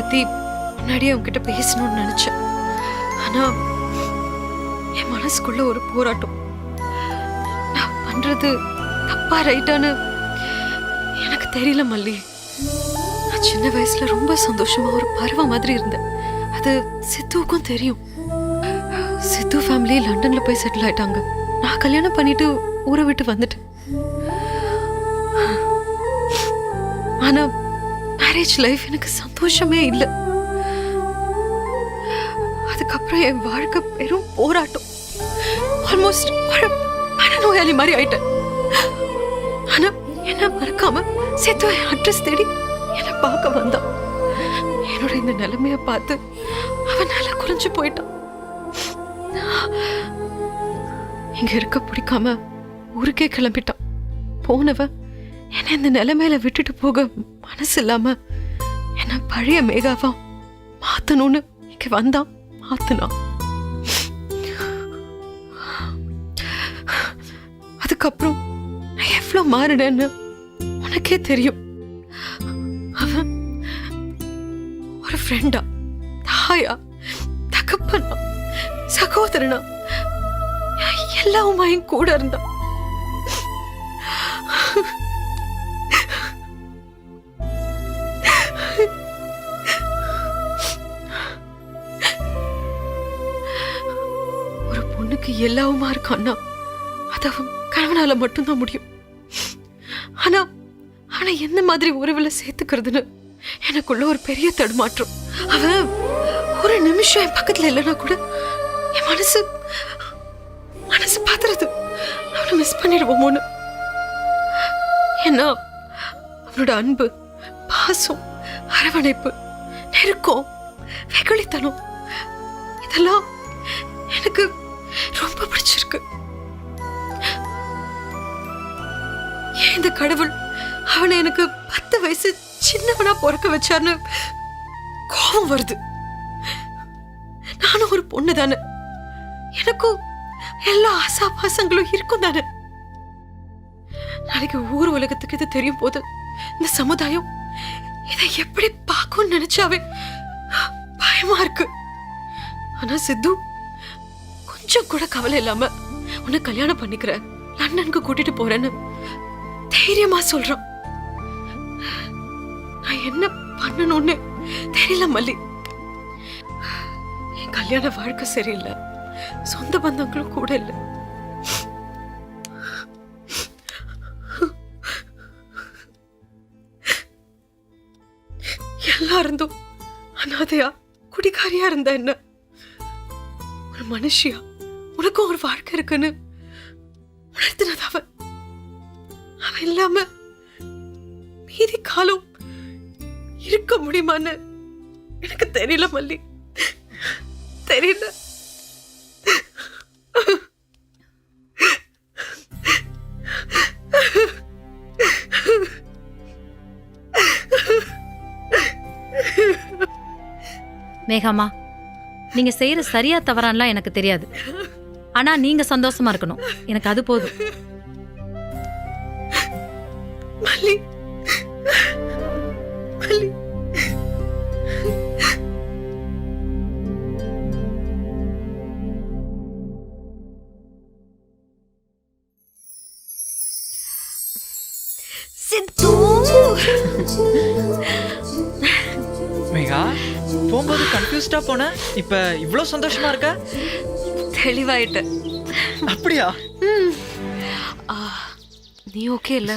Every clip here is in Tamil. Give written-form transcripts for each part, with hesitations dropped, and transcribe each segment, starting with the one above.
பத்தி முன்னாடியே உங்ககிட்ட பேசணும்னு நினைச்சேன். ஆனா என் மனசுக்குள்ள ஒரு போராட்டம். நான் பண்றது தப்பா ரைட்டான்னு எனக்கு தெரியல மல்லி. நான் சின்ன வயசுல ரொம்ப சந்தோஷமா ஒரு பறவை மாதிரி இருந்தேன். அது சித்துவுக்கும் தெரியும். சித்து ஃபேமிலி லண்டன்ல போய் செட்டில் ஆயிட்டாங்க. நான் கல்யாணம் பண்ணிட்டு ஊரை விட்டு வந்துட்டேன். ஆனா மேரேஜ் லைஃப் எனக்கு சந்தோஷமே இல்லை. அதுக்கப்புறம் என் வாழ்க்கை பெரும் போராட்டம். ஆல்மோஸ்ட் மனநோயாளி மாதிரி ஆயிட்டேன். ஆனா என்ன மறக்காம சித்து அட்ரஸ் தேடி என்ன பார்க்க வந்தான். என்னோட இந்த நிலைமைய பார்த்து அவன் நல்லா குறைஞ்சு போயிட்டான். இங்க இருக்க பிடிக்காம ஊருக்கே கிளம்பிட்டான். போனவன் என்ன இந்த நிலைமையில விட்டுட்டு போக மனசு இல்லாம என்ன பழைய மேகாவா மாத்தணும்னு இங்க வந்தான். மாத்தினான். அதுக்கப்புறம் நான் எவ்வளவு மாறினேன்னு உனக்கே தெரியும். அவன் ஒரு ஃப்ரெண்டா, தாயா, தகப்பனா, சகோதரனா எல்லாமே கூட இருந்தான். ஒரு பொண்ணுக்கு எல்லாவுமா இருக்கான்னா அது அவன் கணவனால மட்டும்தான் முடியும். ஆனா அவனை என்ன மாதிரி உறவுல சேர்த்துக்கிறதுன்னு எனக்குள்ள ஒரு பெரிய தடுமாற்றம். அவன் ஒரு நிமிஷம் என் பக்கத்துல இல்லைன்னா கூட என் மனசு பாத்துறது அவனை மிஸ் பண்ணிடுவோமோன்னு. ஏன்னா அவனோட அன்பு, பாசம், அரவணைப்பு, நெருக்கம், வெகுளித்தனம் இதெல்லாம் எனக்கு ரொம்ப பிடிச்சிருக்கு. ஏன் இந்த கடவுள் அவனை எனக்கு 10 வயசு சின்னவனா பிறக்க வச்சார்னு கோபம் வருது. நானும் ஒரு பொண்ணு தானே, எனக்கும் எல்லா ஆசாபாசங்களும் இருக்கும் தானே. நாளைக்கு ஊர் உலகத்துக்கு இது தெரியும் போது இந்த சமுதாயம் இதை எப்படி பார்க்கும்னு நினைச்சாவே பயமா இருக்கு. ஆனா சித்து கொஞ்சம் கூட கவலை இல்லாம உன்னை கல்யாணம் பண்ணிக்கிற, லண்டனுக்கு கூட்டிட்டு போறேன்னு தைரியமா சொல்றான். நான் என்ன பண்ணணும்னு தெரியல மல்லி. என் கல்யாண வாழ்க்கை சரியில்லை, சொந்த பந்தங்களும் கூட இல்லை. எல்லாம் இருந்தும் அனாதையா குடிகாரியா இருந்தா என்ன? ஒரு மனுஷியா உனக்கும் ஒரு வாழ்க்கை இருக்குன்னு உணர்த்தினது அவன் இல்லாம மீதி காலம் இருக்க முடியுமான்னு எனக்கு தெரியல மல்லி, தெரியல. மேகாமா, நீங்க செய்யற சரியா தவறான்லாம் எனக்கு தெரியாது. ஆனா நீங்க சந்தோஷமா இருக்கணும், எனக்கு அது போதும். மல்லி, மல்லி. சித்து, மேகா, போகும்போது கன்ஃபியூஸ்டா போன, இப்ப இவ்ளோ சந்தோஷமா இருக்க? தெளிவாயிட்ட. அப்படியா? நீ ஓகே இல்ல?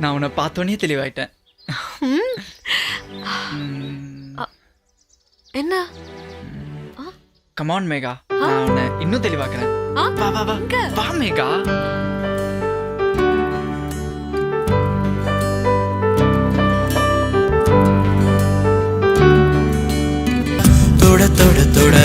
நான் உன்னை பார்த்தோன்னே தெளிவாயிட்டேன். என்ன? கமான் மேகா, நான் உன்னை இன்னும் தெளிவாக்குறேன். வா வா வா வா மேகா. தொட தொட தொட